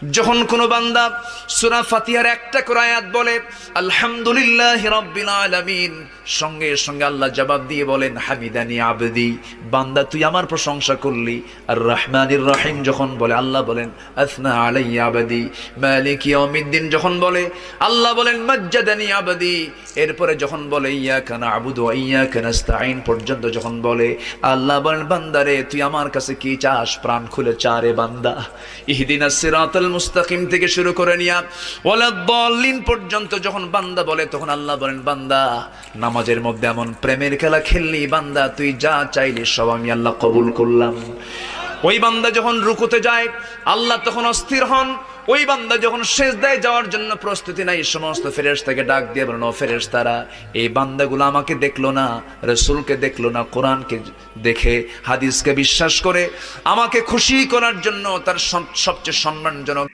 যখন কোনো বান্দা সূরা ফাতিহার একটা করে আয়াত বলে আলহামদুলিল্লাহি রাব্বিল আলামিন, সঙ্গে সঙ্গে আল্লাহ জবাব দিয়ে বলেন হামিদানি আবদি, বান্দা তুই আমার প্রশংসা করলি। আর রহমানির রহিম যখন বলে আল্লাহ বলেন আসনা আলাইয়া আবদি। মালিক ইয়াউমিদ্দিন যখন বলে আল্লাহ বলেন মাজ্জাদানি আবদি। এরপরে যখন বলে ইয়াকা না'বুদু ওয়া ইয়াকা নাস্তাঈন পর্যন্ত যখন বলে আল্লাহ বলেন বান্দারে তুই আমার কাছে কি চাস, প্রাণ খুলে চারে বান্দা। ইহদিনাস সিরাতাল মুস্তাকিম থেকে শুরু করে নিয়া ওয়ালাদ-দাল্লিন পর্যন্ত যখন বান্দা বলে তখন আল্লাহ বলেন বান্দা নামাজের মধ্যে এমন প্রেমের খেলা খেললি বান্দা, তুই যা চাইলি সব আমি আল্লাহ কবুল করলাম। ওই বান্দা যখন রুকুতে যায় আল্লাহ তখন অস্থির হন। ওই বান্দা যখন সিজদায় যাওয়ার জন্য প্রস্তুতি নাই, সমস্ত ফেরেশতাকে ডাক দিয়ে বলেন ও ফেরেশতারা, এই বান্দাগুলো আমাকে দেখলো না, রাসূলকে দেখলো না, কোরআনকে দেখে হাদিসকে বিশ্বাস করে আমাকে খুশি করার জন্য তার সবচেয়ে সম্মানজনক